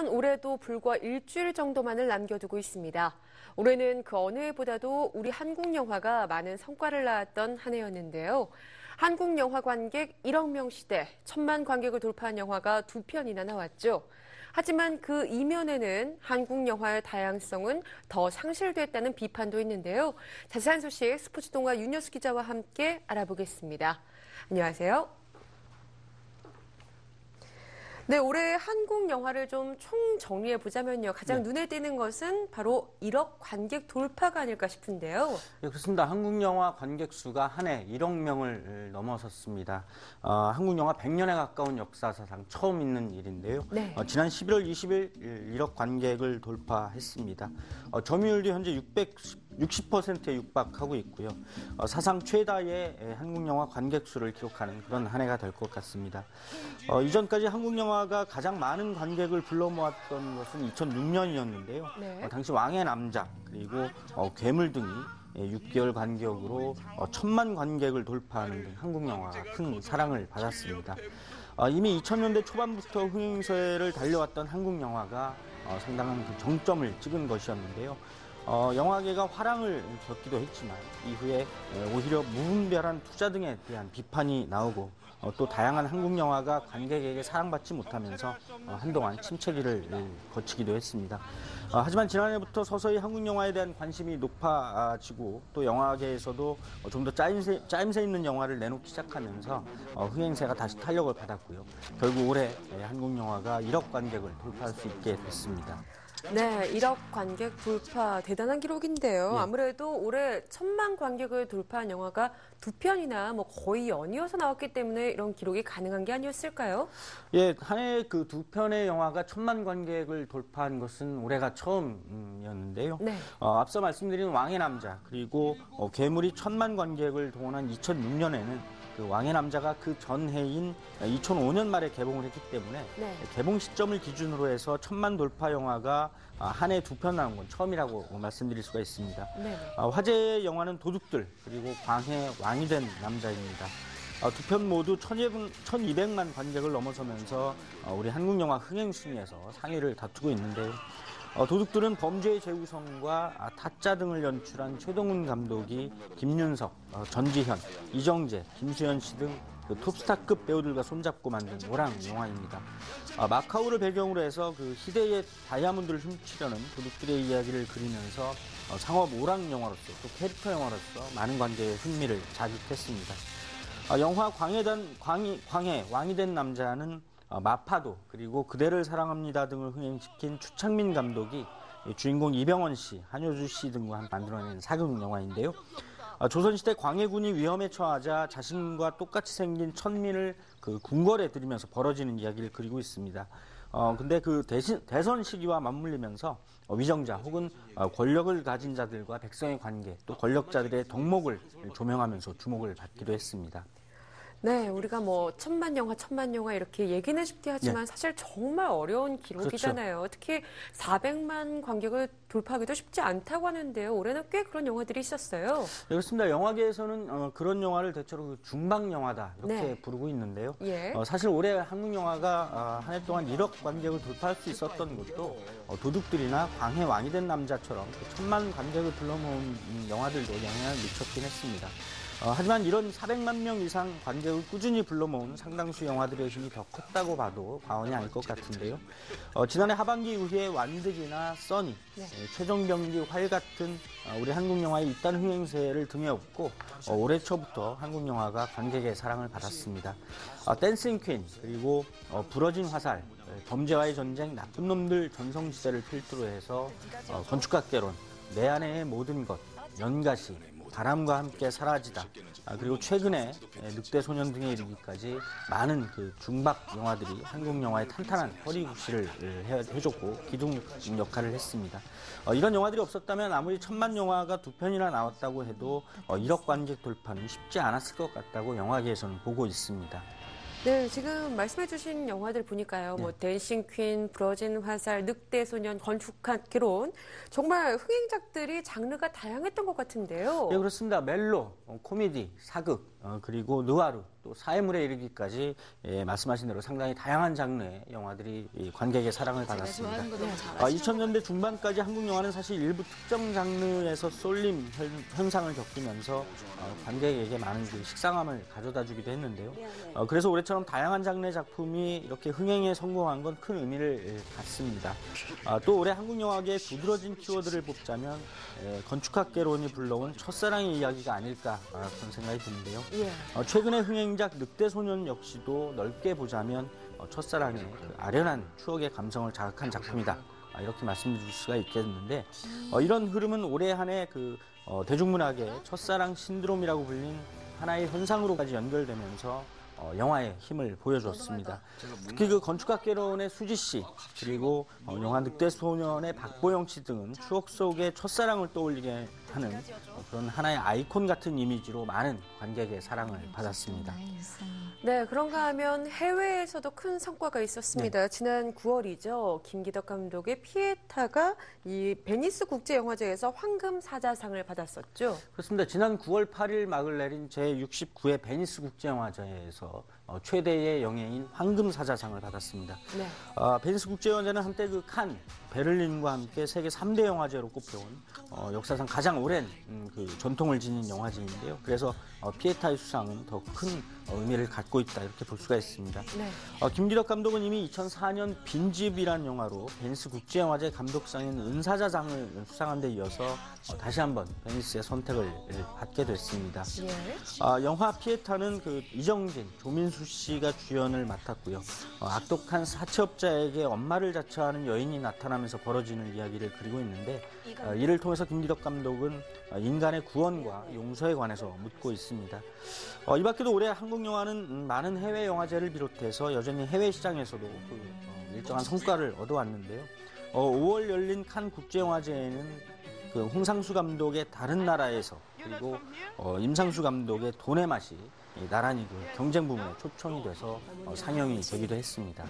올해도 불과 일주일 정도만을 남겨두고 있습니다. 올해는 그 어느 해보다도 우리 한국 영화가 많은 성과를 낳았던 한 해였는데요. 한국 영화 관객 1억 명 시대, 1,000만 관객을 돌파한 영화가 2편이나 나왔죠. 하지만 그 이면에는 한국 영화의 다양성은 더 상실됐다는 비판도 있는데요. 자세한 소식 스포츠동아 윤여수 기자와 함께 알아보겠습니다. 안녕하세요. 네, 올해 한국 영화를 좀 총정리해 보자면요. 가장 눈에 띄는 것은 바로 1억 관객 돌파가 아닐까 싶은데요. 네, 그렇습니다. 한국 영화 관객 수가 한 해 1억 명을 넘어섰습니다. 한국 영화 100년에 가까운 역사사상 처음 있는 일인데요. 네. 지난 11월 20일 1억 관객을 돌파했습니다. 점유율도 현재 60%에 육박하고 있고요. 사상 최다의 한국 영화 관객 수를 기록하는 그런 한 해가 될 것 같습니다. 이전까지 한국 영화가 가장 많은 관객을 불러 모았던 것은 2006년이었는데요. 네. 당시 왕의 남자 그리고 괴물 등이 6개월 간격으로 1,000만 관객을 돌파하는 등 한국 영화가 큰 사랑을 받았습니다. 이미 2000년대 초반부터 흥행세를 달려왔던 한국 영화가 상당한 그 정점을 찍은 것이었는데요. 영화계가 화랑을 겪기도 했지만 이후에 오히려 무분별한 투자 등에 대한 비판이 나오고 또 다양한 한국 영화가 관객에게 사랑받지 못하면서 한동안 침체기를 거치기도 했습니다. 하지만 지난해부터 서서히 한국 영화에 대한 관심이 높아지고 또 영화계에서도 좀 더 짜임새 있는 영화를 내놓기 시작하면서 흥행세가 다시 탄력을 받았고요. 결국 올해 한국 영화가 1억 관객을 돌파할 수 있게 됐습니다. 네, 1억 관객 돌파 대단한 기록인데요. 예. 아무래도 올해 1,000만 관객을 돌파한 영화가 2편이나 거의 연이어서 나왔기 때문에 이런 기록이 가능한 게 아니었을까요? 예, 한 해 그 2편의 영화가 1,000만 관객을 돌파한 것은 올해가 처음이었는데요. 네. 앞서 말씀드린 왕의 남자 그리고 괴물이 1,000만 관객을 동원한 2006년에는 그 왕의 남자가 그 전해인 2005년 말에 개봉을 했기 때문에 네. 개봉 시점을 기준으로 해서 1,000만 돌파 영화가 한 해 2편 나온 건 처음이라고 말씀드릴 수가 있습니다. 네. 화제의 영화는 도둑들 그리고 광해 왕이 된 남자입니다. 두 편 모두 1,200만 관객을 넘어서면서 우리 한국 영화 흥행 순위에서 상위를 다투고 있는데요. 도둑들은 범죄의 재구성과 타짜 등을 연출한 최동훈 감독이 김윤석, 전지현, 이정재, 김수현 씨 등 그 톱스타급 배우들과 손잡고 만든 오랑 영화입니다. 마카오를 배경으로 해서 그 희대의 다이아몬드를 훔치려는 도둑들의 이야기를 그리면서 상업 오랑 영화로서 또 캐릭터 영화로서 많은 관객의 흥미를 자극했습니다. 영화 광해 왕이 된 남자는 마파도 그리고 그대를 사랑합니다 등을 흥행시킨 추창민 감독이 주인공 이병헌 씨, 한효주 씨 등과 함께 만들어낸 사극 영화인데요. 조선시대 광해군이 위험에 처하자 자신과 똑같이 생긴 천민을 그 궁궐에 들이면서 벌어지는 이야기를 그리고 있습니다. 근데 그 대선 시기와 맞물리면서 위정자 혹은 권력을 가진 자들과 백성의 관계 또 권력자들의 덕목을 조명하면서 주목을 받기도 했습니다. 네, 우리가 1,000만 영화 이렇게 얘기는 쉽게 하지만 네. 사실 정말 어려운 기록이잖아요. 그렇죠. 특히 400만 관객을 돌파하기도 쉽지 않다고 하는데요. 올해는 꽤 그런 영화들이 있었어요. 네, 그렇습니다. 영화계에서는 그런 영화를 대체로 중방 영화다 이렇게 네. 부르고 있는데요. 예. 사실 올해 한국 영화가 한 해 동안 1억 관객을 돌파할 수 있었던 것도 도둑들이나 광해 왕이 된 남자처럼 1,000만 관객을 불러모은 영화들도 영향을 미쳤긴 했습니다. 하지만 이런 400만 명 이상 관객을 꾸준히 불러모은 상당수 영화들의 힘이 더 컸다고 봐도 과언이 아닐 것 같은데요. 지난해 하반기 이후에 완득이나 써니, 네. 최종병기, 활 같은 우리 한국 영화의 잇따른 흥행세를 등에 업고 올해 초부터 한국 영화가 관객의 사랑을 받았습니다. 댄싱 퀸, 그리고 부러진 화살, 범죄와의 전쟁, 나쁜 놈들 전성시대를 필두로 해서 건축학개론, 내 안의 모든 것, 연가시, 바람과 함께 사라지다 그리고 최근에 늑대 소년 등에 이르기까지 많은 그 중박 영화들이 한국 영화의 탄탄한 허리구실을 해줬고 기둥 역할을 했습니다. 이런 영화들이 없었다면 아무리 1,000만 영화가 2편이나 나왔다고 해도 1억 관객 돌파는 쉽지 않았을 것 같다고 영화계에서는 보고 있습니다. 네, 지금 말씀해주신 영화들 보니까요. 뭐 댄싱 퀸, 부러진 화살, 늑대 소년, 건축한 결혼 정말 흥행작들이 장르가 다양했던 것 같은데요. 네, 그렇습니다. 멜로, 코미디, 사극, 그리고 느와르, 또 사회물에 이르기까지 말씀하신 대로 상당히 다양한 장르의 영화들이 관객의 사랑을 받았습니다. 2000년대 중반까지 한국 영화는 사실 일부 특정 장르에서 쏠림 현상을 겪으면서 관객에게 많은 그 식상함을 가져다주기도 했는데요. 그래서 올해처럼 다양한 장르의 작품이 이렇게 흥행에 성공한 건 큰 의미를 갖습니다. 또 올해 한국 영화계의 두드러진 키워드를 뽑자면 건축학개론이 불러온 첫사랑의 이야기가 아닐까 그런 생각이 드는데요. 최근의 흥행작 늑대소년 역시도 넓게 보자면 첫사랑의 그 아련한 추억의 감성을 자극한 작품이다. 이렇게 말씀드릴 수가 있겠는데 이런 흐름은 올해 한 해 그 대중문학의 첫사랑 신드롬이라고 불린 하나의 현상으로까지 연결되면서 영화의 힘을 보여주었습니다. 특히 그 건축학개론의 수지 씨 그리고 영화 늑대소년의 박보영 씨 등은 추억 속의 첫사랑을 떠올리게 하는 그런 하나의 아이콘 같은 이미지로 많은 관객의 사랑을 받았습니다. 네, 그런가 하면 해외에서도 큰 성과가 있었습니다. 네. 지난 9월이죠. 김기덕 감독의 피에타가 이 베니스 국제영화제에서 황금 사자상을 받았었죠. 그렇습니다. 지난 9월 8일 막을 내린 제69회 베니스 국제영화제에서 최대의 영예인 황금 사자상을 받았습니다. 네. 베니스 국제영화제는 한때 그 칸, 베를린과 함께 세계 3대 영화제로 꼽혀온 역사상 가장 오랜 그 전통을 지닌 영화제인데요. 그래서 피에타의 수상은 더 큰 의미를 갖고 있다 이렇게 볼 수가 있습니다. 네. 김기덕 감독은 이미 2004년 빈집이라는 영화로 베니스 국제영화제 감독상인 은사자상을 수상한 데 이어서 다시 한번 베니스의 선택을 받게 됐습니다. 예. 영화 피에타는 그 이정진, 조민수 씨가 주연을 맡았고요. 악독한 사채업자에게 엄마를 자처하는 여인이 나타나면서 벌어지는 이야기를 그리고 있는데 이를 통해서 김기덕 감독은 인간의 구원과 용서에 관해서 묻고 있습니다. 이 밖에도 올해 한국 영화는 많은 해외 영화제를 비롯해서 여전히 해외 시장에서도 일정한 성과를 얻어왔는데요. 5월 열린 칸 국제영화제에는 그 홍상수 감독의 다른 나라에서 그리고 임상수 감독의 돈의 맛이 나란히 그 경쟁 부문에 초청이 돼서 상영이 되기도 했습니다.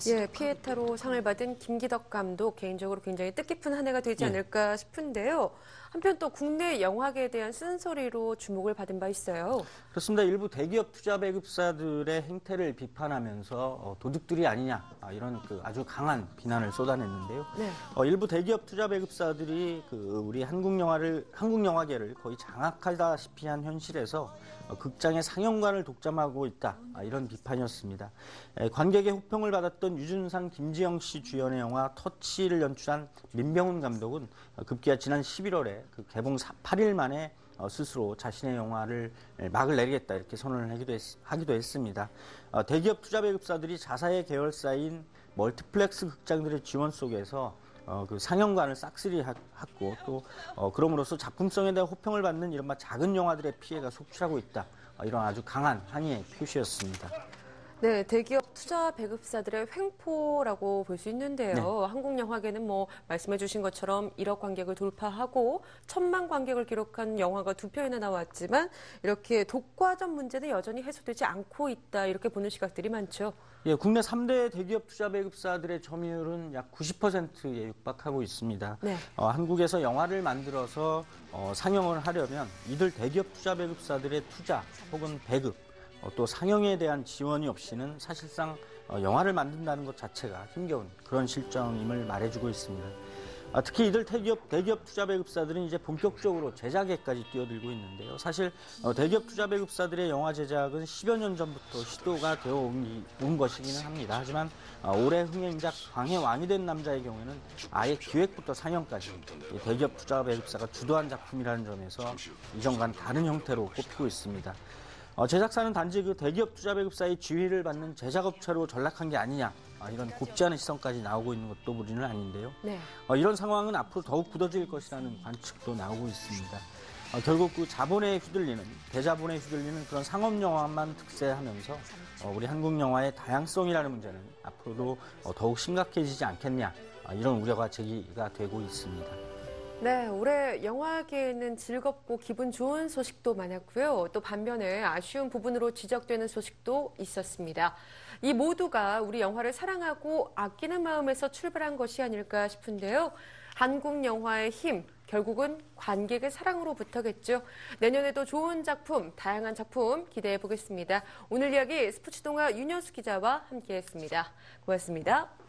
예, 피에타로 상을 받은 김기덕 감독 개인적으로 굉장히 뜻깊은 한 해가 되지 않을까 싶은데요. 한편 또 국내 영화계에 대한 쓴소리로 주목을 받은 바 있어요. 그렇습니다. 일부 대기업 투자 배급사들의 행태를 비판하면서 도둑들이 아니냐 이런 그 아주 강한 비난을 쏟아냈는데요. 네. 일부 대기업 투자 배급사들이 그 우리 한국 영화계를 거의 장악하다시피 한 현실에서 극장의 상영관을 독점하고 있다 이런 비판이었습니다. 관객의 호평을 받았던 유준상, 김지영 씨 주연의 영화 터치를 연출한 민병훈 감독은 급기야 지난 11월에 그 개봉 8일 만에 스스로 자신의 영화를 막을 내리겠다 이렇게 선언을 하기도 했습니다. 대기업 투자 배급사들이 자사의 계열사인 멀티플렉스 극장들의 지원 속에서 그 상영관을 싹쓸이했고 또 그럼으로써 작품성에 대한 호평을 받는 이른바 작은 영화들의 피해가 속출하고 있다. 이런 아주 강한 항의의 표시였습니다. 네, 대기업 투자 배급사들의 횡포라고 볼 수 있는데요. 네. 한국 영화계는 뭐 말씀해 주신 것처럼 1억 관객을 돌파하고 1000만 관객을 기록한 영화가 2편이나 나왔지만 이렇게 독과점 문제는 여전히 해소되지 않고 있다. 이렇게 보는 시각들이 많죠. 예, 국내 3대 대기업 투자 배급사들의 점유율은 약 90%에 육박하고 있습니다. 네. 한국에서 영화를 만들어서 상영을 하려면 이들 대기업 투자 배급사들의 투자 혹은 배급 또 상영에 대한 지원이 없이는 사실상 영화를 만든다는 것 자체가 힘겨운 그런 실정임을 말해주고 있습니다. 특히 이들 대기업 투자 배급사들은 이제 본격적으로 제작에까지 뛰어들고 있는데요. 사실 대기업 투자 배급사들의 영화 제작은 10여 년 전부터 시도가 되어 온 것이기는 합니다. 하지만 올해 흥행작 광해 왕이 된 남자의 경우에는 아예 기획부터 상영까지 대기업 투자 배급사가 주도한 작품이라는 점에서 이전과는 다른 형태로 꼽히고 있습니다. 제작사는 단지 그 대기업 투자 배급사의 지휘를 받는 제작업체로 전락한 게 아니냐 이런 곱지 않은 시선까지 나오고 있는 것도 무리는 아닌데요. 네. 이런 상황은 앞으로 더욱 굳어질 것이라는 관측도 나오고 있습니다. 결국 그 대자본에 휘둘리는 그런 상업 영화만 특세하면서 우리 한국 영화의 다양성이라는 문제는 앞으로도 더욱 심각해지지 않겠냐 이런 우려가 제기가 되고 있습니다. 네, 올해 영화계에는 즐겁고 기분 좋은 소식도 많았고요. 또 반면에 아쉬운 부분으로 지적되는 소식도 있었습니다. 이 모두가 우리 영화를 사랑하고 아끼는 마음에서 출발한 것이 아닐까 싶은데요. 한국 영화의 힘, 결국은 관객의 사랑으로부터겠죠. 내년에도 좋은 작품, 다양한 작품 기대해 보겠습니다. 오늘 이야기 스포츠동아 윤현수 기자와 함께했습니다. 고맙습니다.